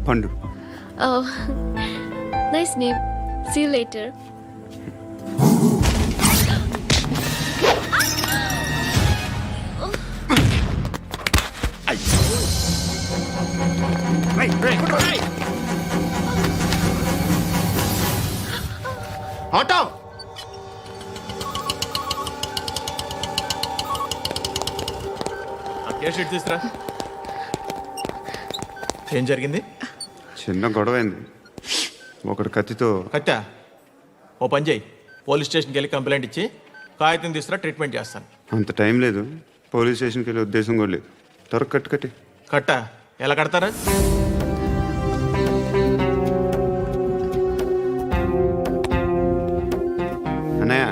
పండు. Oh, nice name. See you later. Auto case sheet తీసుకురా. ఏం జరిగింది? చిన్న గొడవ అయింది. ఒకడు కత్తితో. కట్టా ఓ పని చేయి, పోలీస్ స్టేషన్కి వెళ్ళి కంప్లైంట్ ఇచ్చి కాగితం తీసుకురా, ట్రీట్మెంట్ చేస్తాను. అంత టైం లేదు, పోలీస్ స్టేషన్కి వెళ్ళే ఉద్దేశం కూడా లేదు. త్వరగా కట్టి. కట్టా ఎలా కడతారా? అన్నయ్య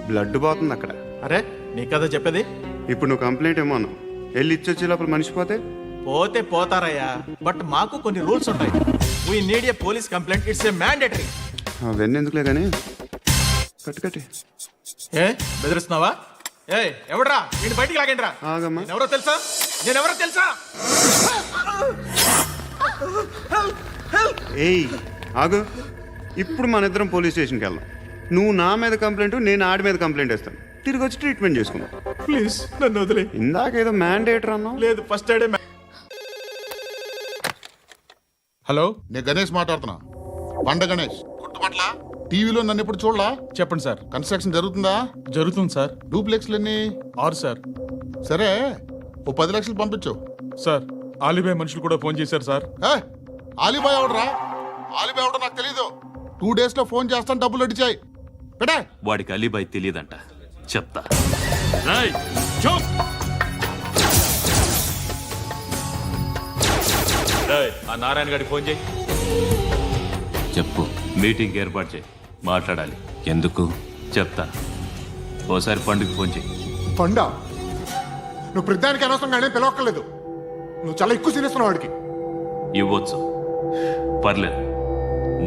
బ్లడ్ పోతుంది అక్కడ. అరే నీ కదా చెప్పేది. ఇప్పుడు నువ్వు కంప్లైంట్ ఏమో అన్నావు, వెళ్ళి ఇచ్చొచ్చే లోపల మనిషి పోతే పోతే పోతారయ్యా, బట్ మాకు కొన్ని రూల్స్ ఉంటాయి. We need a police complaint, it's a mandatory. అవన్నీ ఎందుకులే కానీ కట్టి. ఏ బెదిరిస్తున్నావా? ఏ ఎవడ్రా నేను బయటికి లాగండిరా. ఆగమ్మా. ఎవరో తెలుసా? నేనెవరో తెలుసా? ఏయ్ ఆగు. ఇప్పుడు మన ఇద్దరం పోలీస్ స్టేషన్కి వెళ్దాం. నువ్వు నా మీద కంప్లైంట్, నేను ఆడి మీద కంప్లైంట్ వేస్తాను. తిరిగి వచ్చి ట్రీట్మెంట్ చేసుకుందాం. ప్లీజ్ నన్ను వదిలే. ఇందాకేదో మ్యాండేటర్ అన్నావు. లేదు, ఫస్ట్ ఎయిడే. హలో, నేను గణేష్ మాట్లాడుతున్నా. బండ గణేష్ గుర్తుపట్ల. టీవీలో నన్ను ఎప్పుడు చూడలా? చెప్పండి సార్. కన్స్ట్రక్షన్ జరుగుతుందా? జరుగుతుంది సార్. డూప్లెక్స్లు ఎన్ని? 6 సార్. సరే, ఓ 10 లక్షలు పంపించు. సార్ ఆలిబాయ్ మనుషులు కూడా ఫోన్ చేశారు సార్. ఆలిబాయ్ ఎవడరా? ఆలిబాయ్ ఎవడో నాకు తెలీదు. 2 days లో ఫోన్ చేస్తాను, డబ్బులు అడిచాయి పెట్టే. వాడికి అలీబాయ్ తెలియదంట, చెప్తా. ఆ నారాయణ గారికి ఫోన్ చేయి. చెప్పు. మీటింగ్ ఏర్పాటు చేయి, మాట్లాడాలి. ఎందుకు చెప్తా. ఓసారి పండుగ ఫోన్ చేయి. పండా, నువ్వు ప్రతిదానికి అనవసరంగానే పిలవక్కర్లేదు. నువ్వు చాలా ఎక్కువ సీనిస్తున్నావు వాడికి. ఇవ్వచ్చు, పర్లేదు.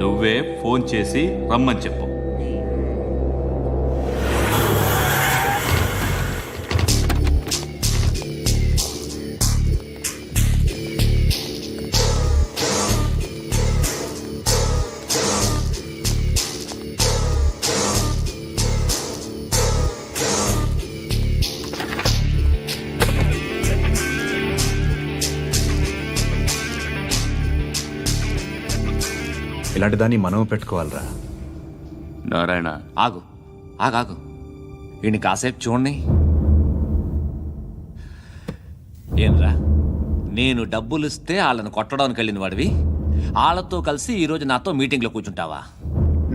నువ్వే ఫోన్ చేసి రమ్మని చెప్పు. ఇలాంటి దాన్ని మనం పెట్టుకోవాలరా. నారాయణ ఆగు ఆగాగు, ఈయన కాసేపు చూడండి. ఏంరా, నేను డబ్బులు ఇస్తే వాళ్ళని కొట్టడానికి వెళ్ళిన వాడివి, వాళ్ళతో కలిసి ఈరోజు నాతో మీటింగ్లో కూర్చుంటావా?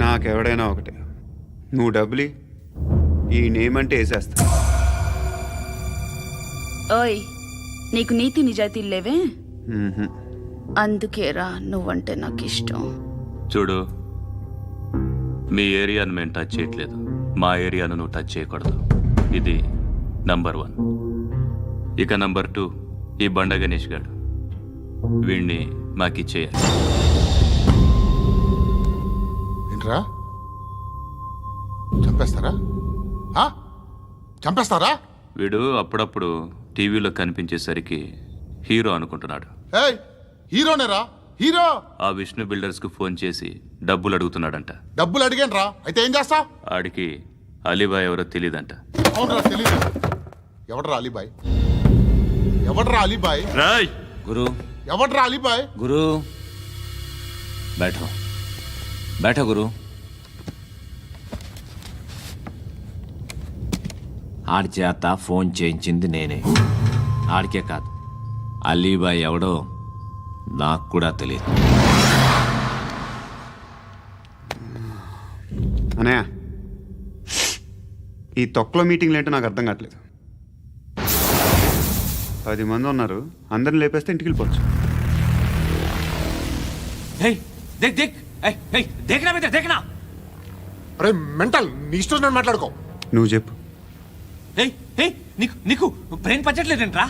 నాకెవడైనా ఒకటే, నువ్వు డబ్బులి, ఈ నేమ్ అంటే వేసేస్తా. ఓయ్, నీకు నీతి నిజాయితీలు లేవే, అందుకేరా నువ్వంటే నాకు ఇష్టం. చూడు, మీ ఏరియాను మేము టచ్ చేయట్లేదు, మా ఏరియాను నువ్వు టచ్ చేయకూడదు. ఇది నంబర్ 1. ఇక నంబర్ 2, ఈ బండ గణేష్ గారు, వీణ్ణి మాకిచ్చేయాలి. ఏంట్రా, చంపేస్తారా? చంపేస్తారా? వీడు అప్పుడప్పుడు టీవీలో కనిపించేసరికి హీరో అనుకుంటున్నాడు. హీరోనేరా, హీరో. ఆ విష్ణు బిల్డర్స్ కు ఫోన్ చేసి డబ్బులు అడుగుతున్నాడంట. డబ్బులు అడిగాను, అయితే ఏం చేస్తా? ఆడికి అలీబాయ్ ఎవరో తెలీదంట. అవునరా, తెలీదు. ఎవడరా అలీబాయ్? ఎవడరా అలీబాయ్? రాయ్ గురు, ఎవడరా అలీబాయ్? గురు బైఠో బైఠో గురు. ఆడి చేత ఫోన్ చేయించింది నేనే. ఆడికే కాదు, అలీబాయ్ ఎవడో నాకు కూడా తెలియదు. అనయ్య, ఈ తొక్కలో మీటింగ్లు ఏంటో నాకు అర్థం కావట్లేదు. 10 మంది ఉన్నారు, అందరిని లేపేస్తే ఇంటికి వెళ్ళిపోవచ్చు. అరే మెంటల్, నీ ఇష్టం నేను మాట్లాడుకో. నువ్వు చెప్పు. నీకు బ్రెయిన్ పచ్చట్లేదంట్రా?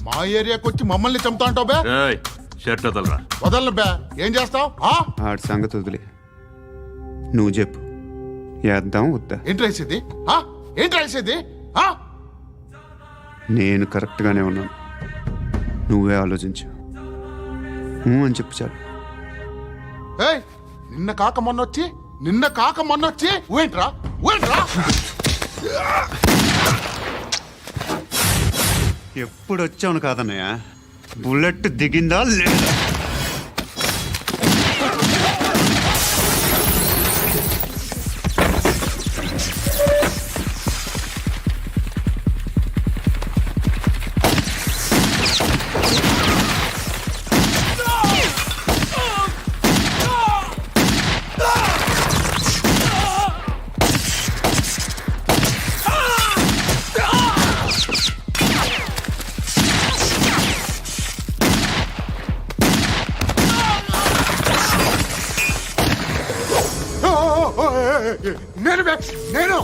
మా ఏరియాకి వచ్చి మమ్మల్ని చంపుతా అంటావు బే? షర్ట్ వదలరా. వదలను బే. ఏం చేస్తావు? ఆడి సంగతి వదిలే, నువ్వు చెప్పు. వేద్దాం వద్దా? ఏంటి రాసేది? ఏంటి రాసేది? నేను కరెక్ట్గానే ఉన్నాను. నువ్వే ఆలోచించు అని చెప్పు చాలు. ఏయ్ నిన్న కాక మొన్నొచ్చి ఊయంట్రా ఎప్పుడు వచ్చావును కాదన్నయ్య, బుల్లెట్ దిగిందా లేదా? నేను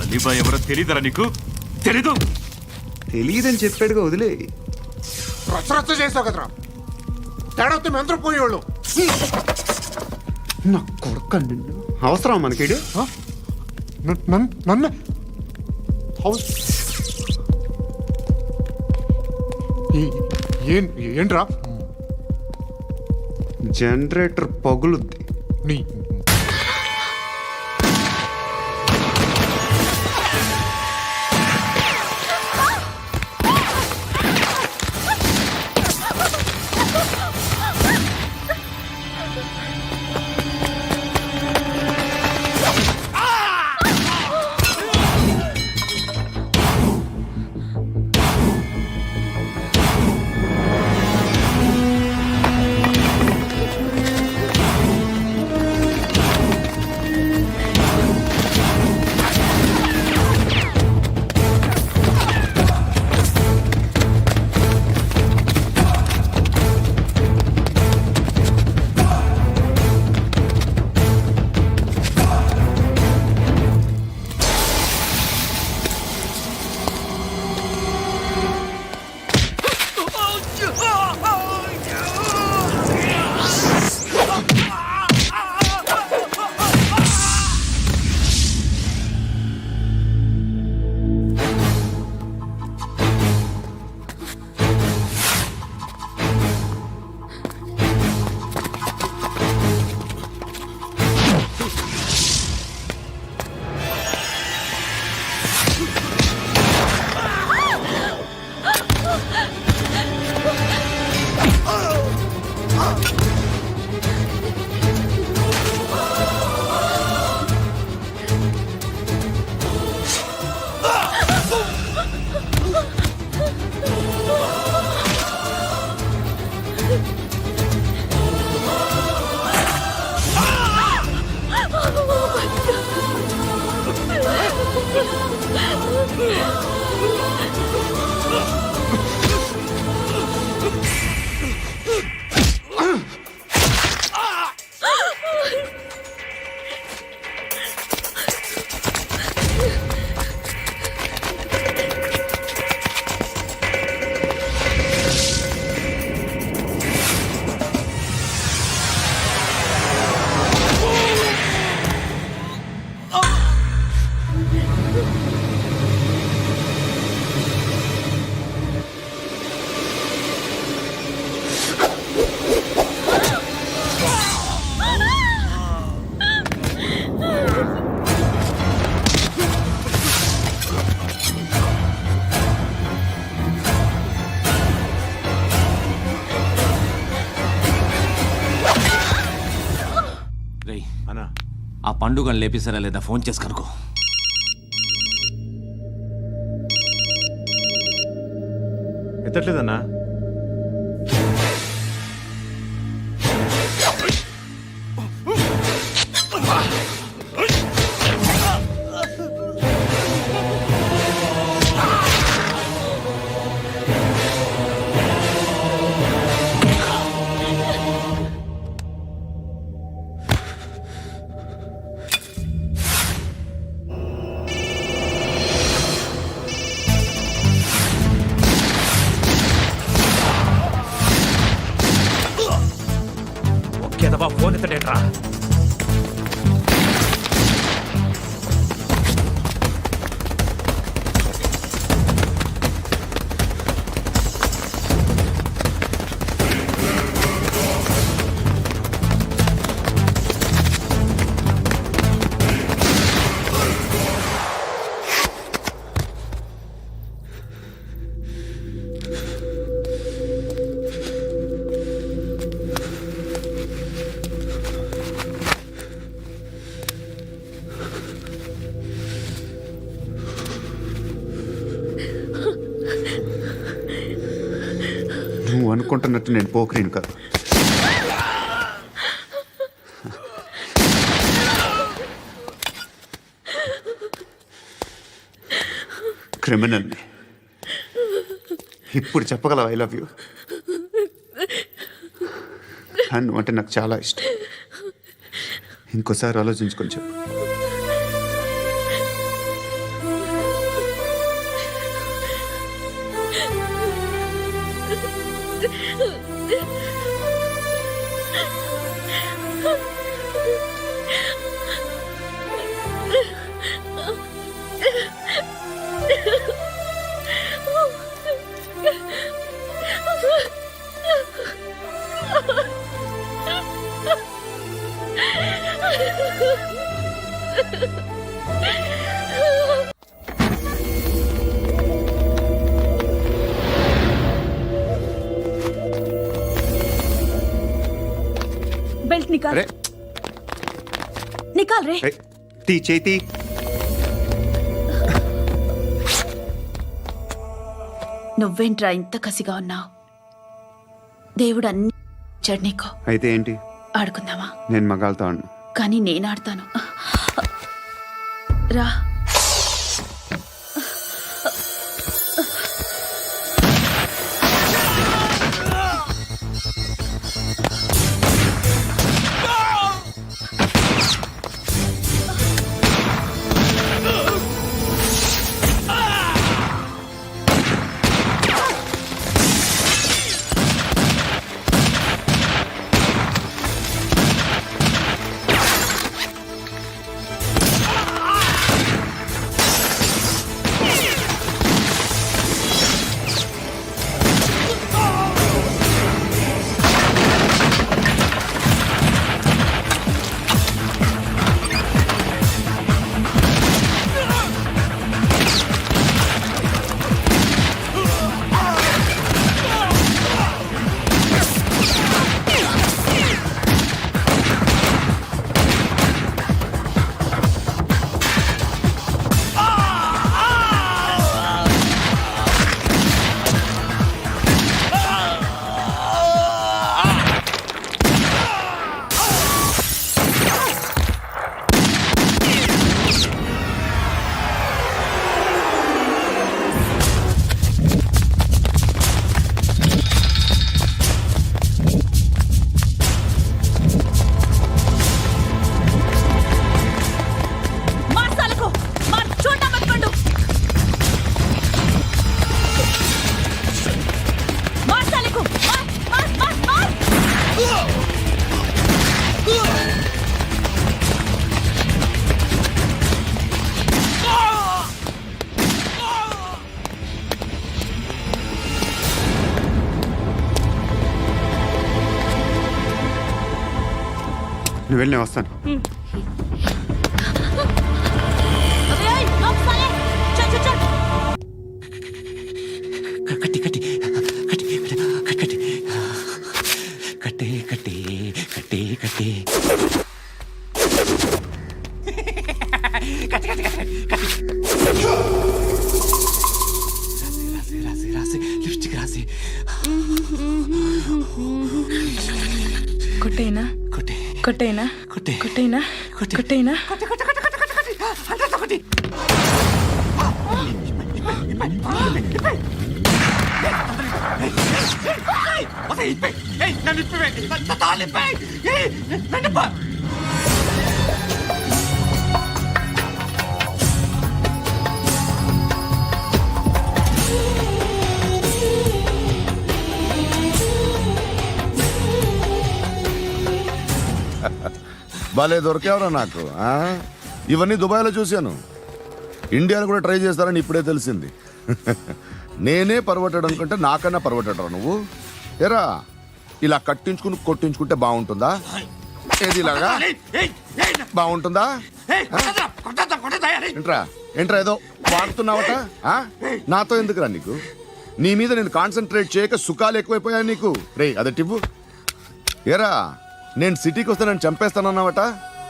అలీబాయ్ ఎవరో తెలీదరా నీకు? తెలీదు. తెలియదని చెప్పాడుగా, వదిలే. రచ్చ చేసావు కదరా. తేడా వస్తే మెంతరం పోయేవాళ్ళు. నా కొడుక నిన్ను అవసరం మనకిడు. నన్ను ఏంట్రా జనరేటర్ పగులుద్ది. నీ ఆ పండుగను లేపేసారా లేదా ఫోన్ చేసి కనుకో. ఎత్తట్లేదన్నా. ఎదవా ఫోన్ ఎత్తడేట్రా? నువ్వు అనుకుంటున్నట్టు నేను పోకరీని కాదు. క్రిమినల్ని. ఇప్పుడు చెప్పగలవు ఐ లవ్ యూ నువ్వు అంటే నాకు చాలా ఇష్టం. ఇంకోసారి ఆలోచించుకొని చెప్పు. बेल्ट निकाल अरे निकाल रे ए, ती చేతి నువ్వేంట్రా ఇంత కసిగా ఉన్నావు? దేవుడు అన్ని ఇచ్చాడు నీకు. అయితే ఏంటి? ఆడుకుందామా? నేను మగాళ్ళతో ఆడను. కానీ నేను ఆడతాను. రా. నువ్వు వెళ్ళి నేను వస్తాను. కట్టి కట్టి కట్టి కట్టి కట్టి కట్టి కట్టి కట్టి రాసి రాసి లిప్స్టిక్ రాసి కొట్టేనా కొట్టే కొట్టేనా కొట్టే కొట్టేనా కొట్టేనా భలే దొరికేవరా నాకు ఆ? ఇవన్నీ దుబాయ్లో చూశాను. ఇండియాలో కూడా ట్రై చేస్తారని ఇప్పుడే తెలిసింది. నేనే పర్వటాడు అనుకుంటే నాకన్నా పర్వటాడరా నువ్వు. ఎరా ఇలా కట్టించుకుని కొట్టించుకుంటే బాగుంటుందా? ఏది ఇలాగా బాగుంటుందా? ఏంట్రా ఏంట్రా ఏదో వాడుతున్నావట? ఆ? నాతో ఎందుకురా నీకు? నీ మీద నేను కాన్సన్ట్రేట్ చేయక సుఖాలు ఎక్కువైపోయా నీకు. రే అదటివ్వు. ఏరా నేను సిటీకి వస్తే నన్ను చంపేస్తానన్నావట,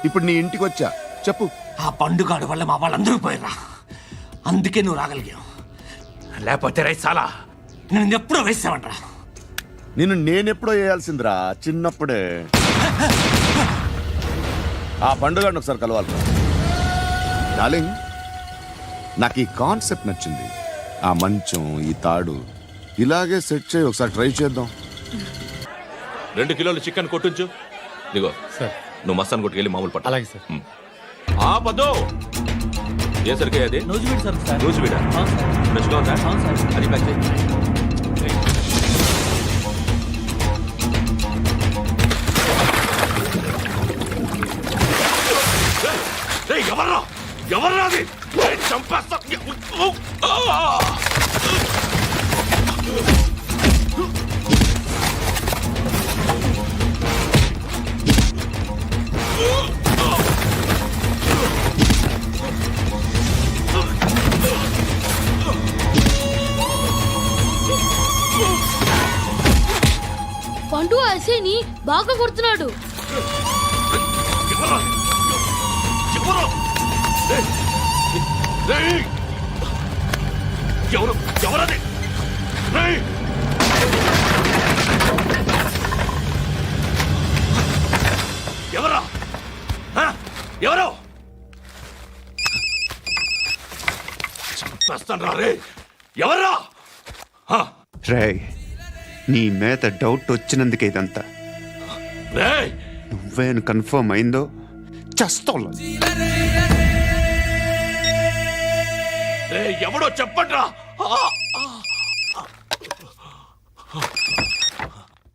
ఇప్పుడు నీ ఇంటికి వచ్చా. చెప్పు. ఆ పండుగాడు వల్ల మా వాళ్ళందరూ పోయిరా, అందుకే నువ్వు రాగలిగావు. లేకపోతే రైసాలా నేను ఎప్పుడో వేసావంట్రా. నిన్ను నేనెప్పుడో వేయాల్సిందిరా, చిన్నప్పుడే. ఆ పండుగను ఒకసారి కలవాలి డార్లింగ్. నాకు ఈ కాన్సెప్ట్ నచ్చింది. ఆ మంచం, ఈ తాడు ఇలాగే సెట్ చేయి, ఒకసారి ట్రై చేద్దాం. 2 కిలోలు చికెన్ కొట్టించు. ఇదిగో సార్. నువ్వు మస్తాన్ కొట్టుకెళ్ళి మామూలు పట్టు. అలాగే సార్. ఆ పద్దు ఏ సరికే అది నూజివీడు సార్. సార్ రోజు వీడా ఫ్రెష్గా ఉందా? అది ప్యాక్ చేయి. ఎవర్రా ఎవర్రా అది? చంపేస్తా. పండు అసేని బాగా కొడుతున్నాడు. ఎవరది? ఎవరా? ఎవరు? చంపేస్తాను రే. ఎవర్రా? రే నీ మీద డౌట్ వచ్చినందుకే ఇదంతా. నువ్వేను కన్ఫర్మ్ అయిందో చేస్తావు. ఎవడో చెప్పండ్రా.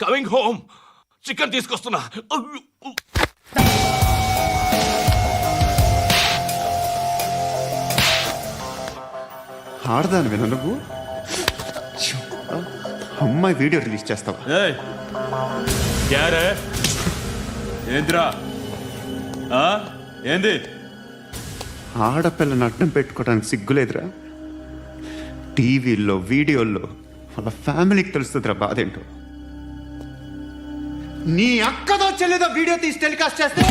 Coming home. చికెన్ తీసుకొస్తున్నా. ఆడదాను విన నువ్వు. అమ్మాయి వీడియో రిలీజ్ చేస్తావా? ఏంద్రా ఏంది? ఆడపిల్లని అడ్డం పెట్టుకోవడానికి సిగ్గులేదురా? టీవీల్లో వీడియోల్లో వాళ్ళ ఫ్యామిలీకి తెలుస్తుందిరా బాధేంటో. నీ అక్కదో చెల్లిదో వీడియో తీసి టెలికాస్ట్ చేస్తే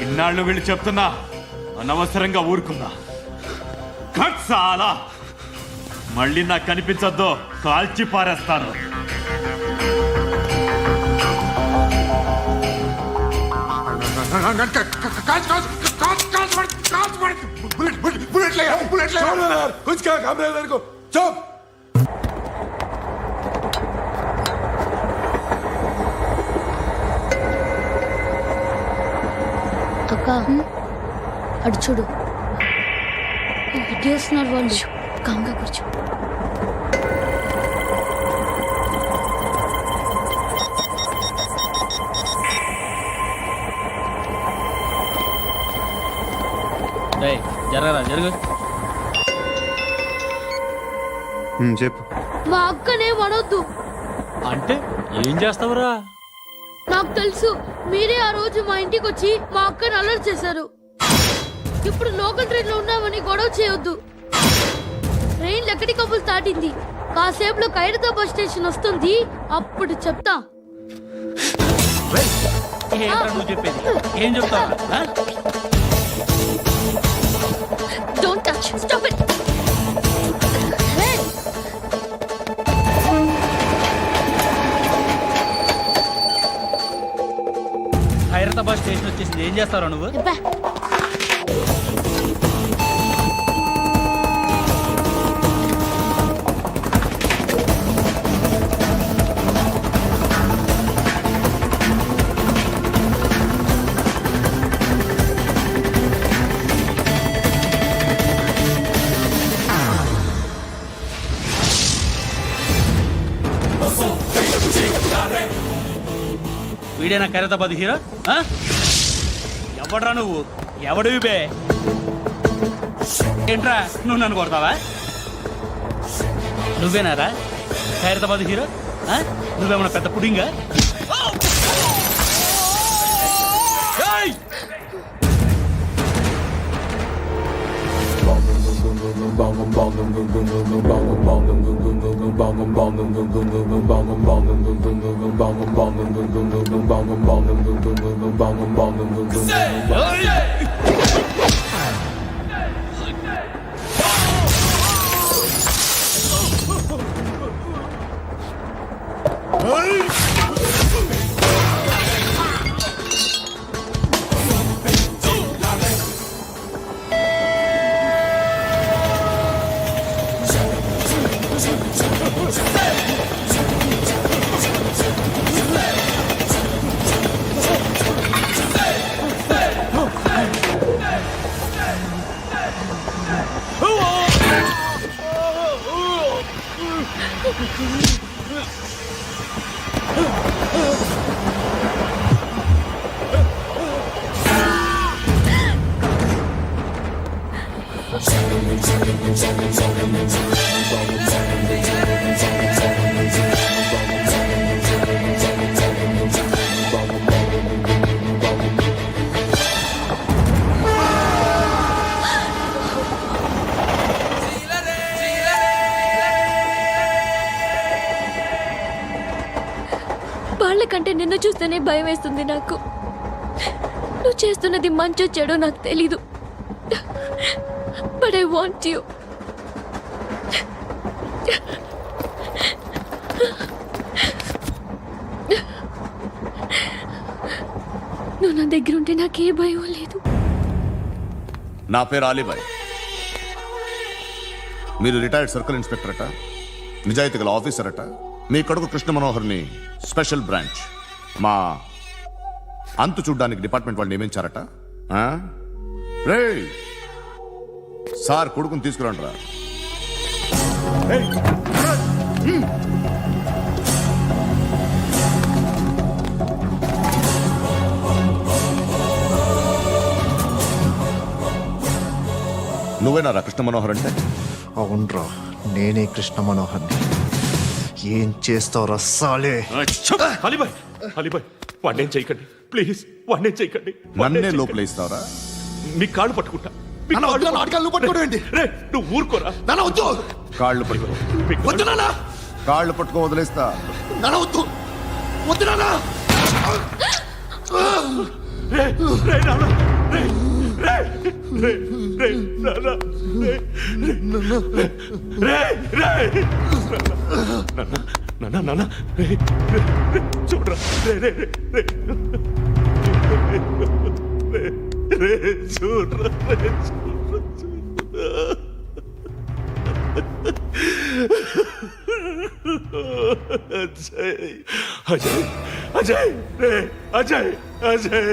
ఇన్నాళ్ళు వీళ్ళు చెప్తున్నా అనవసరంగా ఊరుకున్నా. చాలా మళ్ళీ నాకు కనిపించొద్దు, కాల్చి పారేస్తాను. అక్క అడు చూడు, ఇటు వస్తున్నారు వాళ్ళు. కామ్గా కూర్చో. జరగరా జరుగు. చెప్పు. మా అక్కనే వడొద్దు. అంటే ఏం చేస్తావురా? నాకు తెలుసు, మీరే ఆ రోజు మా ఇంటికి వచ్చి మా అక్కని అల్లరి చేశారు. ఇప్పుడు లోకల్ ట్రైన్ లో ఉన్నామని గొడవ చేయొద్దు. ట్రైన్ లక్కడి కబుల్ దాటింది. కాసేపులో ఖైరతాబాద్ బస్ స్టేషన్ వస్తుంది, అప్పుడు చెప్తా. నువ్వు చెప్పేది ఏం చెప్తావా? Don't touch. Stop it. Khairatabad station వచ్చేసింది, ఏం చేస్తావు నువ్వు? వీడేనా ఖైరతాబాద్ హీరో? ఎవడ్రా నువ్వు? ఎవడివి బే? ఏంట్రా నువ్వు నన్ను కొడతావా? నువ్వేనారా ఖైరతాబాద్ హీరో? నువ్వేమన్నా పెద్ద పుడింగా? ఏయ్! వాళ్ళకంటే నిన్ను చూస్తేనే భయం వేస్తుంది నాకు. నువ్వు చేస్తున్నది మంచో చెడో నాకు తెలీదు. But I want you. నువ్వు నా దగ్గర ఉంటే నాకే భయం లేదు. నా పేరు అలీబాయ్. మీరు రిటైర్డ్ సర్కిల్ ఇన్స్పెక్టర్ అట, నిజాయితీ గల ఆఫీసర్ అట. మీ కొడుకు కృష్ణ మనోహర్ని స్పెషల్ బ్రాంచ్ మా అంతు చూడ్డానికి డిపార్ట్మెంట్ వాళ్ళు నియమించారట. రే సార్ కొడుకుని తీసుకురండి రా. నువ్వేనా కృష్ణ మనోహర్ అంటే? అవునరా, నేనే కృష్ణ మనోహర్ని. ఏం చేస్తావు రస్సాలే? అలీబాయ్, అలీబాయ్, వాడినేం చేయకండి ప్లీజ్, వాడినేం చేయకండి. నన్నే లోపల ఇస్తావరా? మీ కాళ్ళు పట్టుకుంటా. నువ్వు ఊరుకోరా. కాళ్ళు పట్టుకో. కాళ్ళు పట్టుకో వదిలేస్తా. చూడరా చూడరా. అజయ్ అజయ్ అజయ్ అజయ్ అజయ్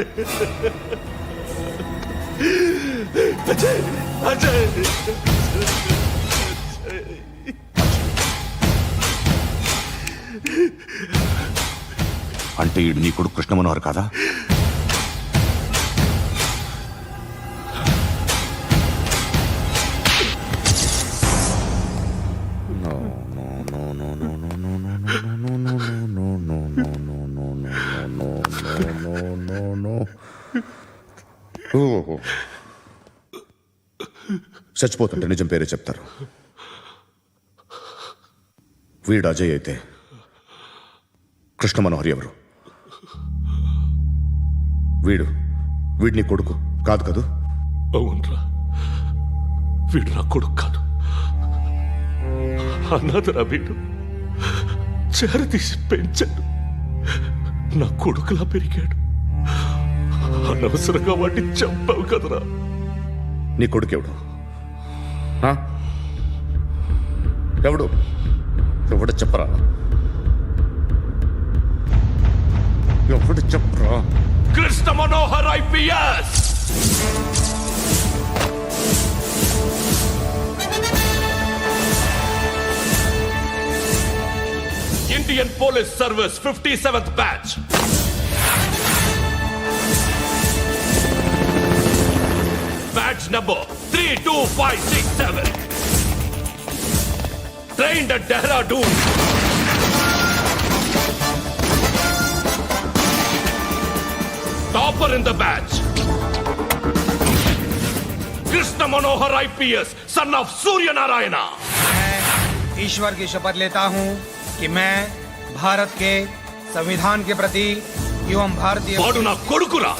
అజయ్ అజయ్. అంటే ఈడు నీ కొడుకు కృష్ణ మనోహర్ కాదా? చచ్చిపోతుంటే నిజం పేరే చెప్తారు. వీడు అజయ్ అయితే కృష్ణ మనోహర్ ఎవరు? వీడిని కొడుకు కాదు కదూ? అవునరా, వీడు నా కొడుకు కాదు, అన్నదరా. వీడు చేరతీసి పెంచాడు, నా కొడుకులా పెరిగాడు. అనవసరంగా వాడిని చంపావు కదరా. నీ కొడుకెవడు? ఎవడు? ఎవడు చెప్పరా? ఎవడు చెప్పరా? Krishna Manohar IPS. Indian Police Service 57th batch. Batch number 32567. Trained at Dehradun. Topper in the batch. Krishna Manohar IPS, son of Surya Narayana. मैं ईश्वर की शपथ लेता हूँ कि मैं भारत के संविधान के प्रति एवं भारतीय వాడు నా కొడుకురా.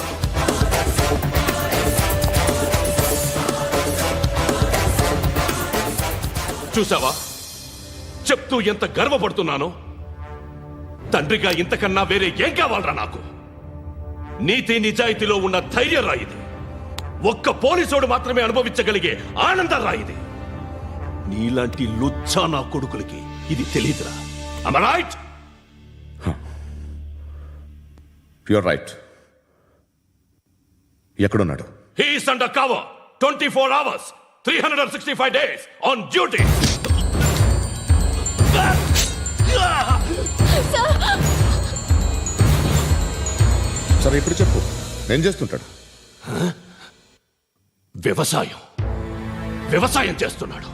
చూసావా చెప్తూ ఎంత గర్వపడుతున్నానో. తండ్రిగా ఇంతకన్నా వేరే ఏం కావాలరా నాకు? నీతి నిజాయితీలో ఉన్న ధైర్యం రా ఇది. ఒక్క పోలీసోడు మాత్రమే అనుభవించగలిగే ఆనందం రా ఇది. నీలాంటి లుచ్చా నా కొడుకులకి ఇది తెలియదురా. Am I right? You are right. ఎక్కడున్నాడు? He is under cover 24 hours 365 days on duty. సరే ఇప్పుడు చెప్పు, ఏం చేస్తుంటాడు? వ్యవసాయం చేస్తున్నాడు.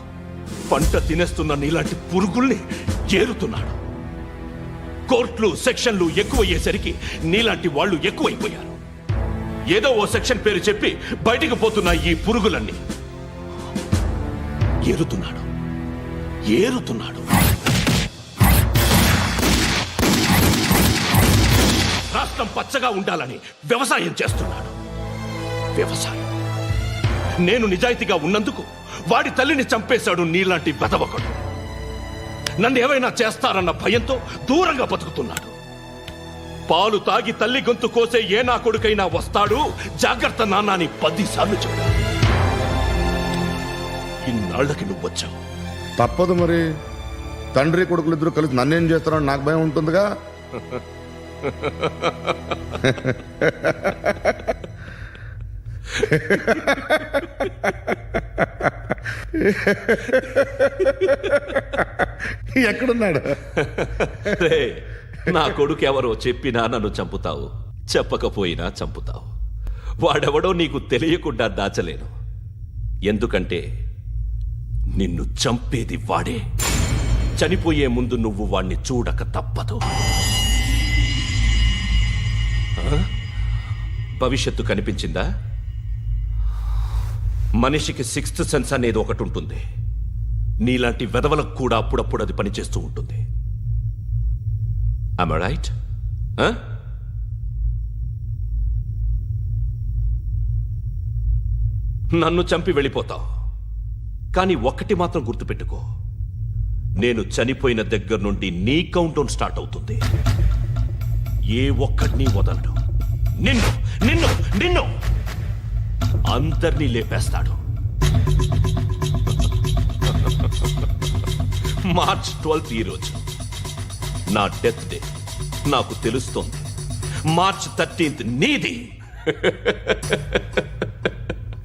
పంట తినేస్తున్న నీలాంటి పురుగుల్ని ఏరుతున్నాడు. కోర్టులు సెక్షన్లు ఎక్కువయ్యేసరికి నీలాంటి వాళ్ళు ఎక్కువైపోయారు. ఏదో ఓ సెక్షన్ పేరు చెప్పి బయటికి పోతున్న ఈ పురుగులన్నీ ఏరుతున్నాడు. రాష్ట్రం పచ్చగా ఉండాలని వ్యవసాయం చేస్తున్నాడు. నేను నిజాయితీగా ఉన్నందుకు వాడి తల్లిని చంపేశాడు నీలాంటి బెదవకుడు. నన్ను ఏమైనా చేస్తారన్న భయంతో దూరంగా బతుకుతున్నాడు. పాలు తాగి తల్లి గొంతు కోసే ఏ నా కొడుకైనా వస్తాడు, జాగ్రత్త నాన్న అని 10 సార్లు చెప్పాడు. ఇన్నాళ్ళకి నువ్వు వచ్చావు. తప్పదు మరి. తండ్రి కొడుకులు ఇద్దరు కలిసి నన్నేం చేస్తారని నాకు భయం ఉంటుందిగా. ఎక్కడున్నాడు? నా కొడుకు ఎవరో చెప్పినా నన్ను చంపుతావు, చెప్పకపోయినా చంపుతావు. వాడెవడో నీకు తెలియకుండా దాచలేను. ఎందుకంటే నిన్ను చంపేది వాడే. చనిపోయే ముందు నువ్వు వాణ్ణి చూడక తప్పదు. భవిష్యత్తు కనిపించిందా? మనిషికి 6th సెన్స్ అనేది ఒకటి ఉంటుంది. నీలాంటి వెధవలకు కూడా అప్పుడప్పుడు అది పనిచేస్తూ ఉంటుంది. Am I right? నన్ను చంపి వెళ్ళిపోతావు. కానీ ఒక్కటి మాత్రం గుర్తుపెట్టుకో, నేను చనిపోయిన దగ్గర నుండి నీ కౌంటౌన్ స్టార్ట్ అవుతుంది. ఏ ఒక్కడిని వదలడు. నిన్ను నిన్ను నిన్ను అందరినీ లేపేస్తాడు. మార్చ్ 12 ఈ రోజు నా డెత్ డే. నాకు తెలుస్తోంది. మార్చ్ 13 నీది.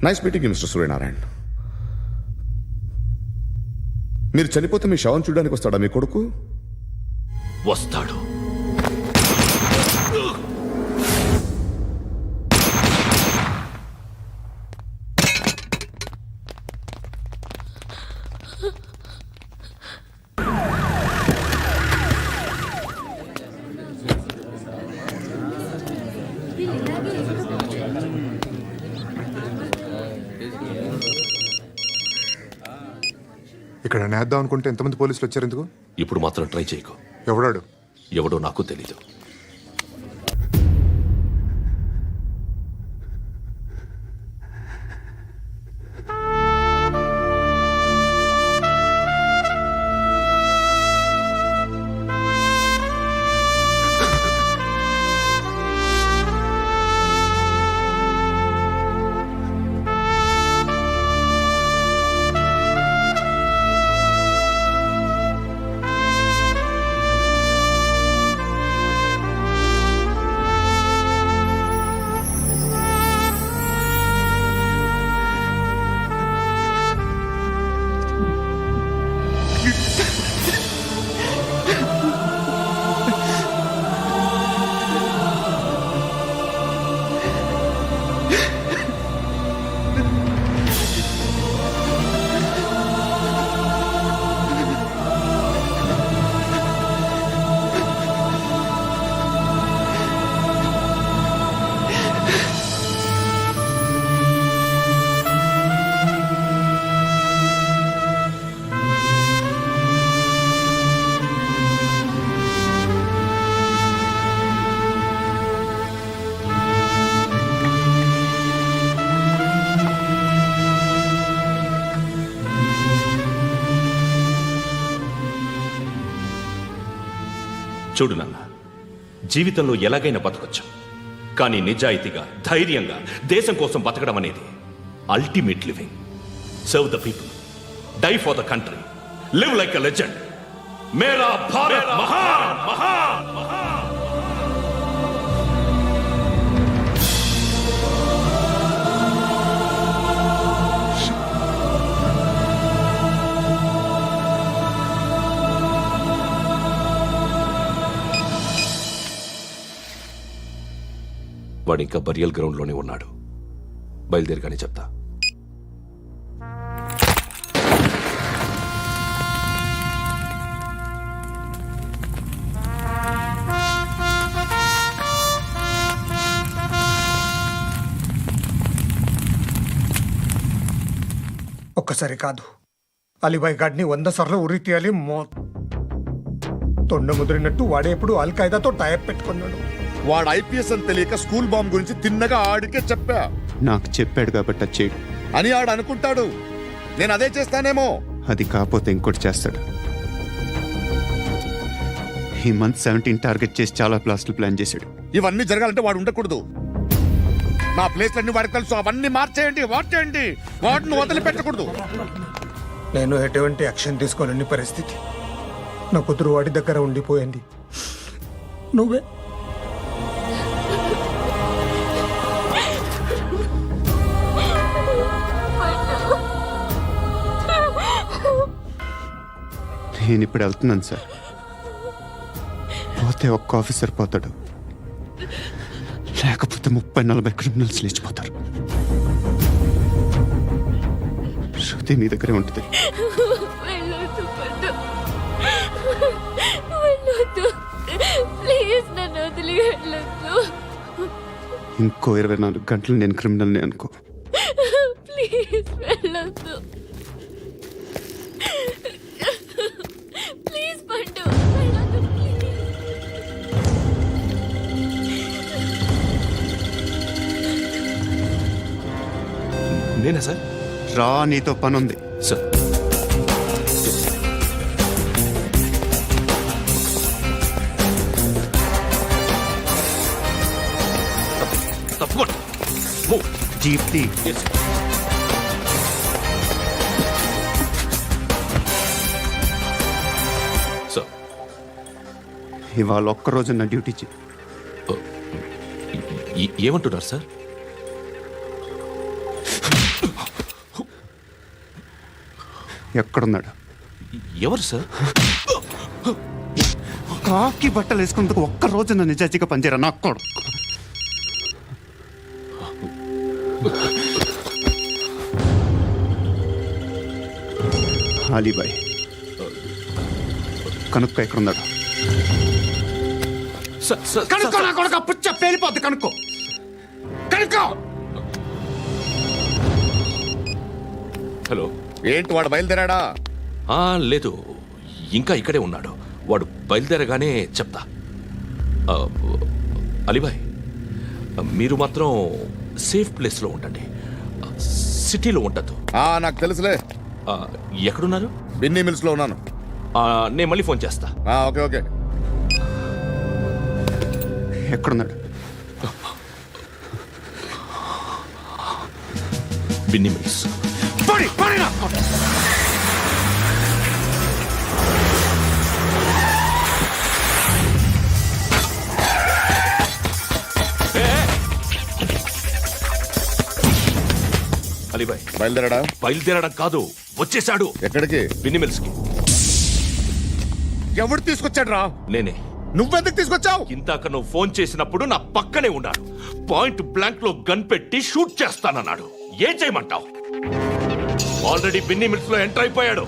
Nice meeting mister Suryanarayana. మీరు చనిపోతే మీ శవం చూడడానికి వస్తాడా మీ కొడుకు? వస్తాడు. ఇక్కడ నేద్దాం అనుకుంటే ఎంతమంది పోలీసులు వచ్చారు ఎందుకు? ఇప్పుడు మాత్రం ట్రై చేయకు. ఎవడాడు? ఎవడో నాకు తెలీదు. చూడు నాన్న, జీవితంలో ఎలాగైనా బతకొచ్చు, కానీ నిజాయితీగా ధైర్యంగా దేశం కోసం బతకడం అనేది ultimate living. Serve the people, die for the country, live like a legend. మేరా భారత్ మహాన్ మహాన్ మహాన్. వాడు ఇంకా బరియల్ గ్రౌండ్లోనే ఉన్నాడు. బయలుదేరగానే చెప్తా. ఒక్కసారి కాదు, అలీబాయ్ గాడిని 100 సార్లు ఉరి తీయాలి. తొండ ముదిరినట్టు వాడేప్పుడు అల్ ఖైదాతో టైప్ పెట్టుకున్నాడు. వాడు ఐపీఎస్ అని తెలియక స్కూల్ బాంబ్ గురించి తిన్నగా ఆడికే చెప్పా నాకు చెప్పాడు కాబట్టి అది చేయడు. అని ఆడు అనుకుంటాడు. నేను అదే చేస్తానేమో. అది కాకపోతే ఇంకోటి చేస్తాడు. ఈ మంత్ 17 టార్గెట్ చేసి చాలా ప్లాస్టులు ప్లాన్ చేశాడు. ఇవన్నీ జరగాలంటే వాడు ఉండకూడదు. నా ప్లేస్లన్నీ వాడికి తెలుసు. అవన్నీ మార్చేయండి, వార్చేయండి. వాటిని వదిలిపెట్టకూడదు. నేను ఎటువంటి యాక్షన్ తీసుకోలేని పరిస్థితి. నా కూతురు వాడి దగ్గర ఉండిపోయింది. నువ్వే నేను ఇప్పుడు వెళ్తున్నాను సార్. పోతే ఒక్క ఆఫీసర్ పోతాడు, లేకపోతే 30-40 క్రిమినల్స్ లేచిపోతారు. శృతి మీ దగ్గరే ఉంటుంది. ప్లీజ్ నన్ను వదిలి వెళ్ళొద్దు. ఇంకో 24 గంటలు నేను క్రిమినల్ని అనుకో. ప్లీజ్ వెళ్ళొద్దు. ప్లీజ్ పండు వెళ్ళొద్దు, ప్లీజ్. నేనా సార్? రా, నీతో పని ఉంది. సార్ తప్పకుండా. జీప్ తీ. సార్ ఇవాళ ఒక్కరోజు నా డ్యూటీ చేయి. ఏమంటున్నారు సార్? ఎక్కడున్నాడు? ఎవరు సార్? కాకి బట్టలు వేసుకున్నందుకు ఒక్కరోజు నా నిజాయితీగా పనిచేయరా నాకు కూడా. అలీబాయ్ కనుక్కో ఎక్కడున్నాడు. కనుక్కో నా కొడుకు, పుచ్చ పేలిపోద్ది. కనుక్కో కనుక్కో. హలో, ఏంటి వాడు బయలుదేరాడా? లేదు, ఇంకా ఇక్కడే ఉన్నాడు. వాడు బయలుదేరగానే చెప్తా. అలీబాయ్, మీరు మాత్రం సేఫ్ ప్లేస్లో ఉండండి. సిటీలో ఉండద్దు. నాకు తెలుసులే. ఎక్కడున్నారు? బిన్నీ మిల్స్ లో ఉన్నాను. నేను మళ్ళీ ఫోన్ చేస్తా. Okay okay. ఎక్కడున్నాడు? బిన్నీ మిల్స్. అలీబాయ్ బయలుదేరాడా? బయలుదేరడం కాదు, వచ్చేశాడు. ఎక్కడికి? బిన్నీ మిల్స్ కి. ఎవడు తీసుకొచ్చాడు రా? నేనే. నువ్వెందుకు తీసుకొచ్చావు? ఇందాక నువ్వు ఫోన్ చేసినప్పుడు నా పక్కనే ఉన్నాడు. పాయింట్ బ్లాంక్ లో గన్ పెట్టి షూట్ చేస్తానన్నాడు. ఏం చేయమంటావు? ఆల్రెడీ బిన్నీ మిల్స్ లో ఎంటర్ అయిపోయాడు.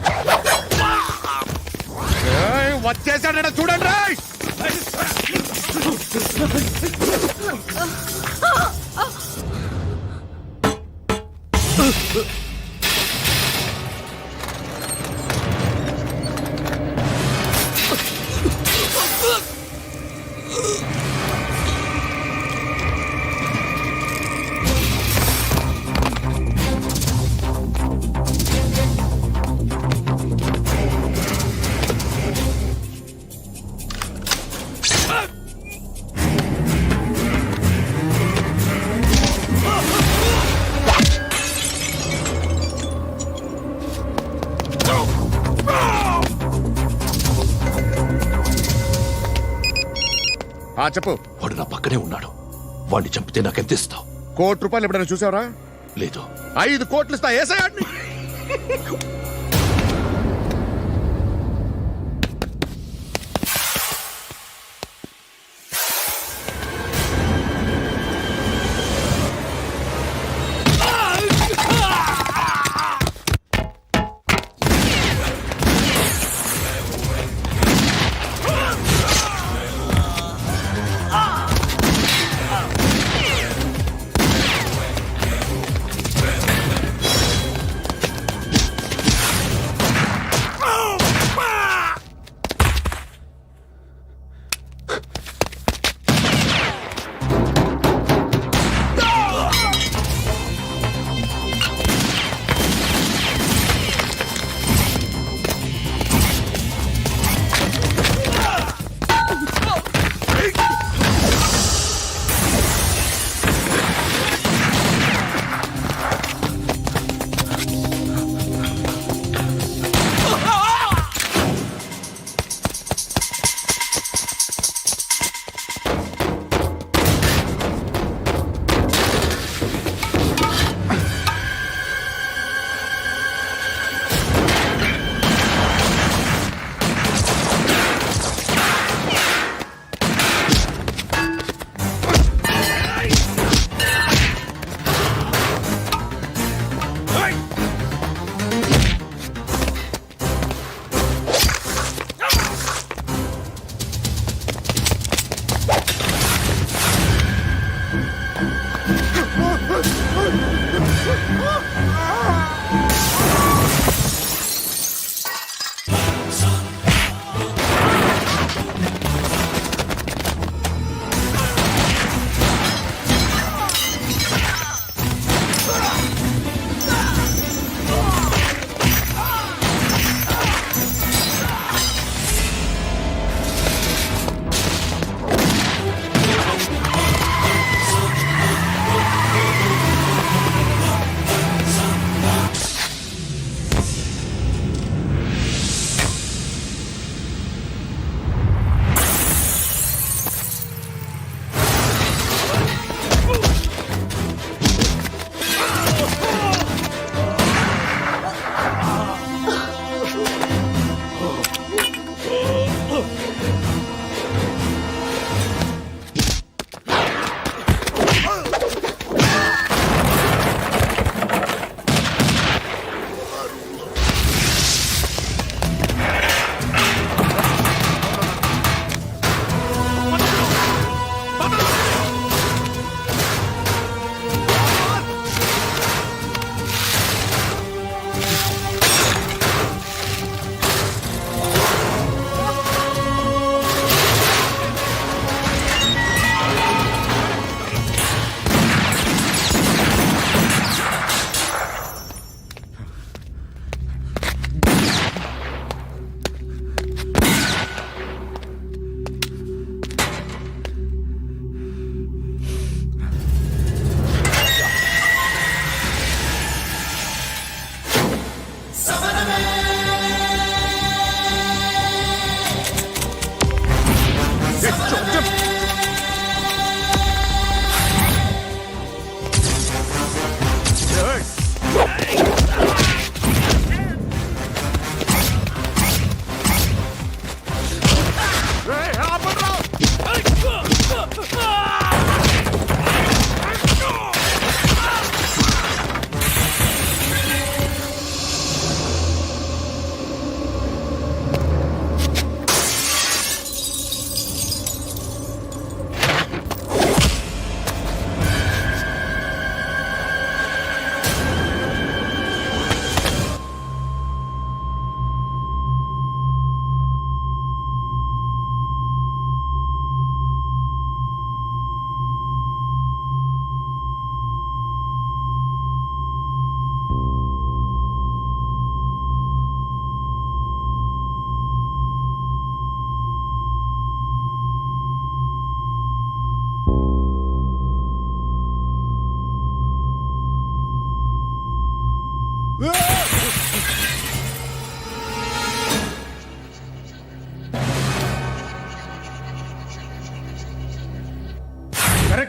వచ్చేసాడ చూడండి రా. చెప్పు. వాడు నా పక్కనే ఉన్నాడు. వాడిని చంపితే నాకెంత ఇస్తావు? ₹1,00,00,000 ఎప్పుడైనా చూసావరా? లేదు. 5 కోట్లు ఇస్తా. ఏసయాడిని.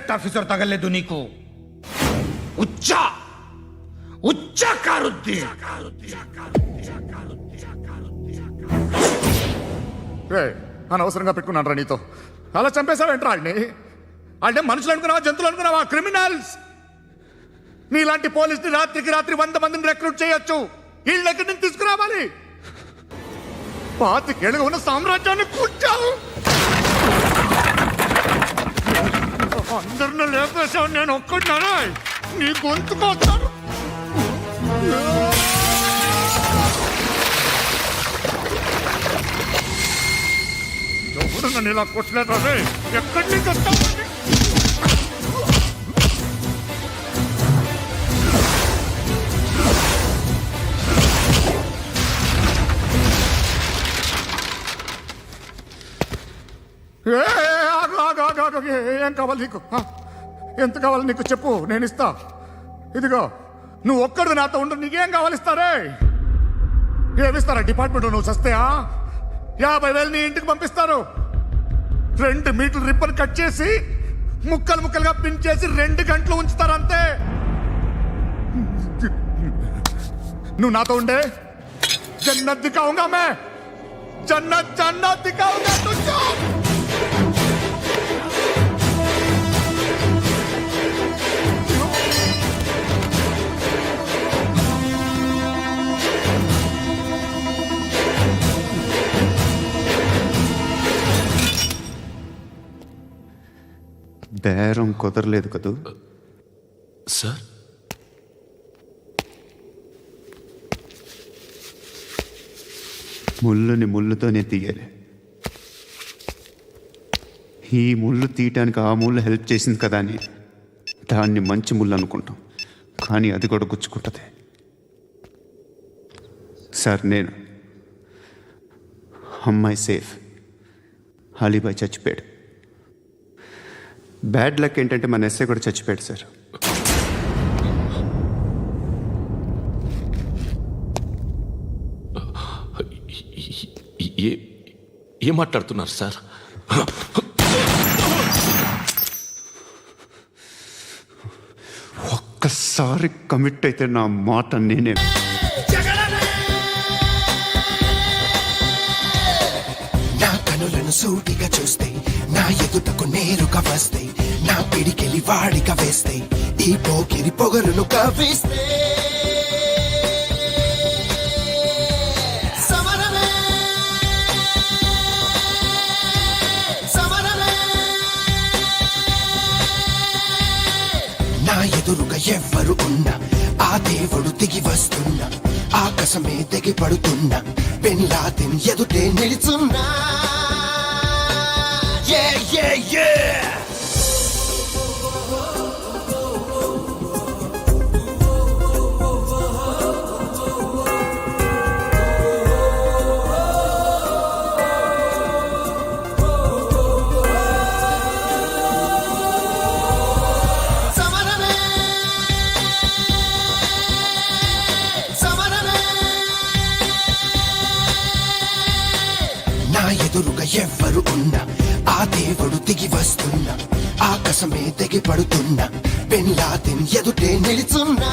కరెక్ట్ ఆఫీసర్ తగలేదు నీకు ఉచ్చా ఉచ్చా కారుద్ది అనవసరంగా పెట్టుకున్నాను రా నీతో అలా చంపేశావేంట్రా వాళ్ళని అంటే మనుషులు అనుకున్నావా జంతువులు అనుకున్నావా క్రిమినల్స్ నీలాంటి పోలీసుని రాత్రికి రాత్రి 100 మందిని రిక్రూట్ చేయొచ్చు వీళ్ళ దగ్గర నుంచి తీసుకురావాలి 25 ఏళ్ళుగా ఉన్న సామ్రాజ్యాన్ని కూర్చావు అందరిని లేపేశావు నేను ఒక్కడినారా నీ గొంతుకొస్తాను ఎవరు నన్ను ఇలా కొట్టలేదా ఎక్కడి నుంచి వస్తావు ఏం కావాలి నీకు ఎంత కావాలి నీకు చెప్పు నేను ఇస్తా ఇదిగో నువ్వు ఒక్కడు నాతో ఉండు నీకేం కావాలి ఇస్తారే ఏమిస్తారా డిపార్ట్మెంట్ నువ్వు చస్తేయా 50,000 నీ ఇంటికి పంపిస్తారు 2 మీటర్లు రిబ్బన్ కట్ చేసి ముక్కలు ముక్కలుగా పిన్ చేసి 2 గంటలు ఉంచుతారు అంతే నువ్వు నాతో ఉండే జన్నత్ దిఖాऊंगा मैं जन्नत जन्नत दिखाऊंगा तुझको బేరం కుదరలేదు కదూ సార్ ముళ్ళుని ముళ్ళుతోనే తీయాలి ఈ ముళ్ళు తీయటానికి ఆ ముళ్ళు హెల్ప్ చేసింది కదా అని దాన్ని మంచి ముళ్ళు అనుకుంటాం కానీ అది కూడా గుచ్చుకుంటుంది సార్ నేను అమ్మాయి సేఫ్ అలీబాయ్ చచ్చిపోయాడు బ్యాడ్ లక్ ఏంటంటే మన ఎస్ఐ కూడా చచ్చిపోయాడు సార్ ఏం మాట్లాడుతున్నారు సార్ ఒక్కసారి కమిట్ అయితే నా మాట నేనే నా కనులను సూటిగా చూస్తే నా ఎదుటకు నేరుగా వస్తే నా పిడికెలి వాడిగా వేస్తే ఈ పోకిరి పొగరును కవ్విస్తే నా ఎదురుగా ఎవ్వరు ఉన్నా ఆ దేవుడు దిగి వస్తున్నా ఆకాశమే దిగి పడుతున్నా బిన్ లాదెన్ ఎదుటే నిలుచున్నా ఎదురుగా ఎవ్వరు ఉన్నా ఆ దేవుడు దిగి వస్తున్నా ఆకాశమే దిగి పడుతున్నా బిన్ లాదెన్ ఎదుటే నిలుచున్నా